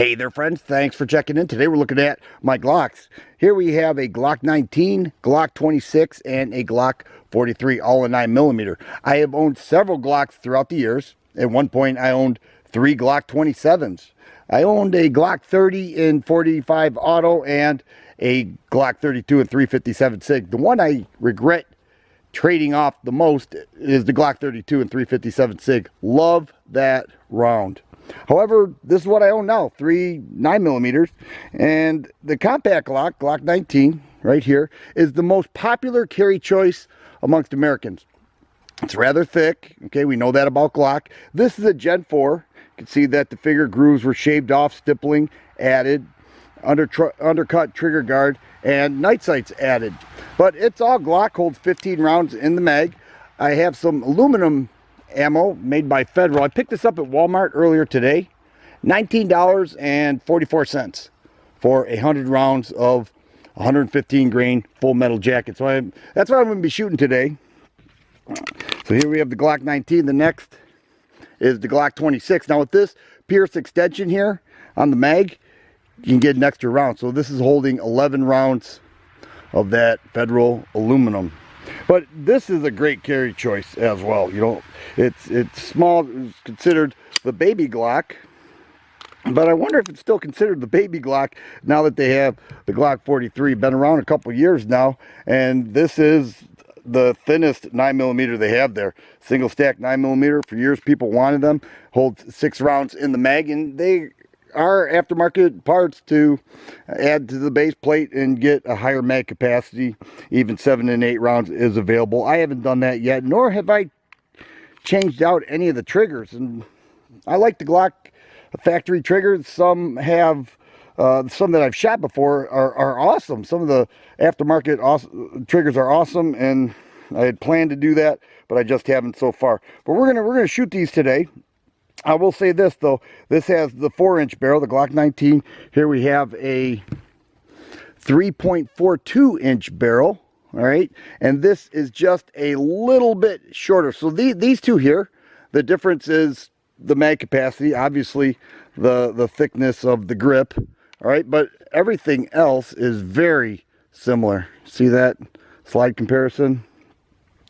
Hey there friends, thanks for checking in. Today we're looking at my Glocks. Here we have a Glock 19, Glock 26, and a Glock 43, all in 9mm. I have owned several Glocks throughout the years. At one point I owned 3 Glock 27s. I owned a Glock 30 in 45 auto and a Glock 32 and 357 SIG. The one I regret trading off the most is the Glock 32 and 357 SIG. Love that round. However, this is what I own now, 3 9mm, and the compact Glock, Glock 19, right here, is the most popular carry choice amongst Americans. It's rather thick, okay, we know that about Glock. This is a Gen 4. You can see that the figure grooves were shaved off, stippling added, undercut trigger guard, and night sights added. But it's all Glock, holds 15 rounds in the mag. I have some aluminum ammo made by Federal. I picked this up at Walmart earlier today. $19.44 for 100 rounds of 115 grain full metal jacket. So that's what I'm going to be shooting today. So here we have the Glock 19. The next is the Glock 26. Now with this pierce extension here on the mag, you can get an extra round. So this is holding 11 rounds of that Federal aluminum. But this is a great carry choice as well. You know, it's small. It's considered the baby Glock, but I wonder if it's still considered the baby Glock now that they have the Glock 43. Been around a couple years now, and this is the thinnest 9mm they have there. Single stack 9mm. For years people wanted them. Holds 6 rounds in the mag, and they are aftermarket parts to add to the base plate and get a higher mag capacity. Even 7 and 8 rounds is available. I haven't done that yet, nor have I changed out any of the triggers. And I like the Glock factory triggers. Some have some that I've shot before are awesome. Some of the aftermarket triggers are awesome, and I had planned to do that, but I just haven't so far. But we're gonna shoot these today. I will say this though, this has the 4-inch barrel, the Glock 19. Here we have a 3.42-inch barrel, all right? And this is just a little bit shorter. So these two here, the difference is the mag capacity, obviously the thickness of the grip, all right? But everything else is very similar. See that slide comparison?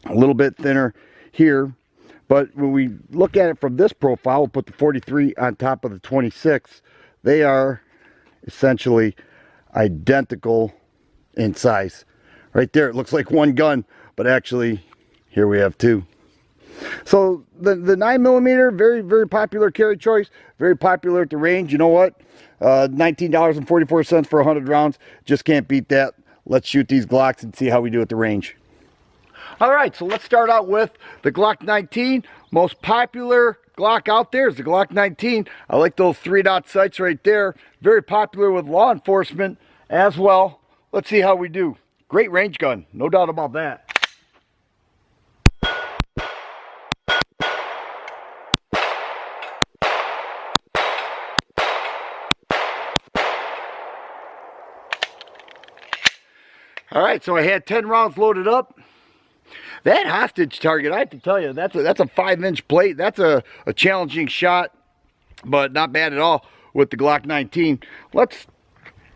A little bit thinner here. But when we look at it from this profile, we'll put the 43 on top of the 26. They are essentially identical in size. Right there, it looks like one gun, but actually, here we have 2. So the 9mm, very, very popular carry choice. Very popular at the range. You know what? $19.44 for 100 rounds. Just can't beat that. Let's shoot these Glocks and see how we do at the range. All right, so let's start out with the Glock 19. Most popular Glock out there is the Glock 19. I like those 3-dot sights right there. Very popular with law enforcement as well. Let's see how we do. Great range gun, no doubt about that. All right, so I had 10 rounds loaded up. That hostage target, I have to tell you, that's a 5-inch plate. That's a challenging shot, but not bad at all with the Glock 19. Let's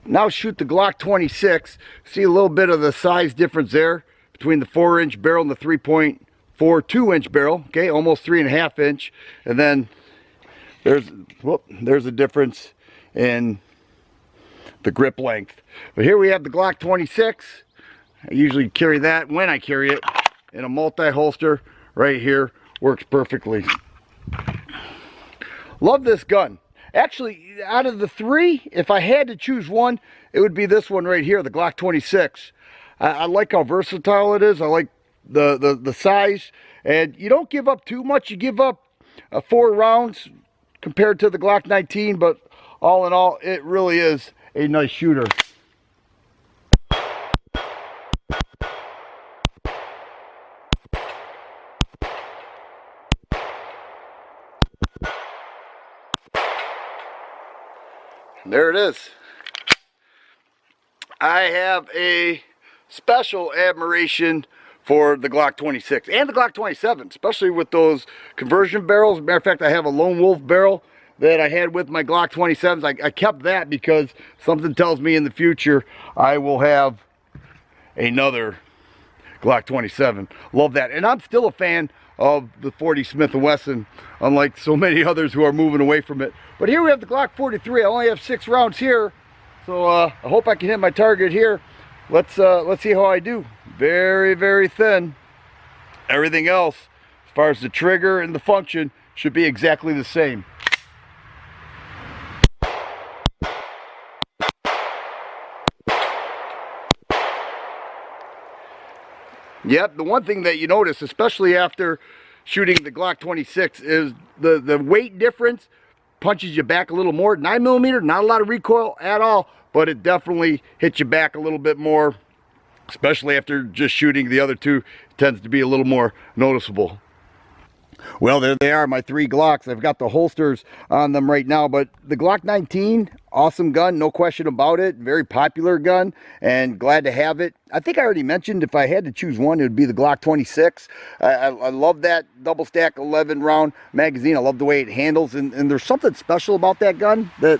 now shoot the Glock 26. See a little bit of the size difference there between the 4-inch barrel and the 3.42-inch barrel. Okay, almost 3.5 inch. And then there's a difference in the grip length. But here we have the Glock 26. I usually carry that when I carry it in a multi-holster right here. Works perfectly. Love this gun. Actually, out of the 3, if I had to choose one, it would be this one right here, the Glock 26. I like how versatile it is. I like the size, and you don't give up too much. You give up 4 rounds compared to the Glock 19, but all in all, it really is a nice shooter. There it is. I have a special admiration for the Glock 26 and the Glock 27, especially with those conversion barrels. Matter of fact, I have a Lone Wolf barrel that I had with my Glock 27s. I kept that because something tells me in the future I will have another Glock 27. Love that. And I'm still a fan of the 40 Smith & Wesson, unlike so many others who are moving away from it. But here we have the Glock 43. I only have 6 rounds here, so I hope I can hit my target here. Let's see how I do. Very, very thin. Everything else, as far as the trigger and the function, should be exactly the same. Yep, the one thing that you notice, especially after shooting the Glock 26, is the weight difference punches you back a little more. 9mm, not a lot of recoil at all, but it definitely hits you back a little bit more, especially after just shooting the other two. It tends to be a little more noticeable. Well, there they are, my 3 Glocks. I've got the holsters on them right now, but the Glock 19, awesome gun, no question about it. Very popular gun, and glad to have it. I think I already mentioned if I had to choose one, it would be the Glock 26. I love that double stack 11 round magazine. I love the way it handles, and there's something special about that gun that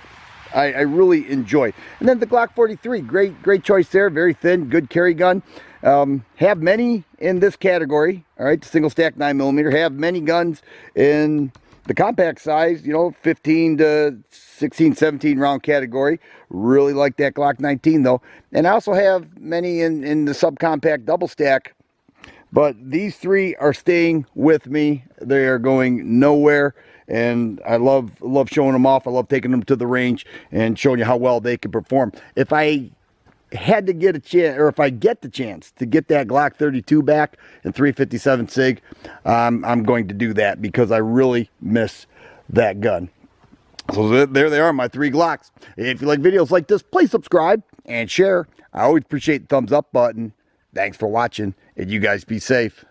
I really enjoy. And then the Glock 43, great choice there. Very thin, good carry gun. Have many in this category, all right, the single stack 9mm. Have many guns in the compact size, you know, 15 to 16, 17 round category. Really like that Glock 19 though. And I also have many in the subcompact double stack. But these 3 are staying with me. They are going nowhere. And I love showing them off. I love taking them to the range and showing you how well they can perform. If I had to get a chance, or if I get the chance to get that Glock 32 back in 357 SIG, I'm going to do that because I really miss that gun. So there they are, my 3 Glocks. If you like videos like this, please subscribe and share. I always appreciate the thumbs up button. Thanks for watching, and you guys be safe.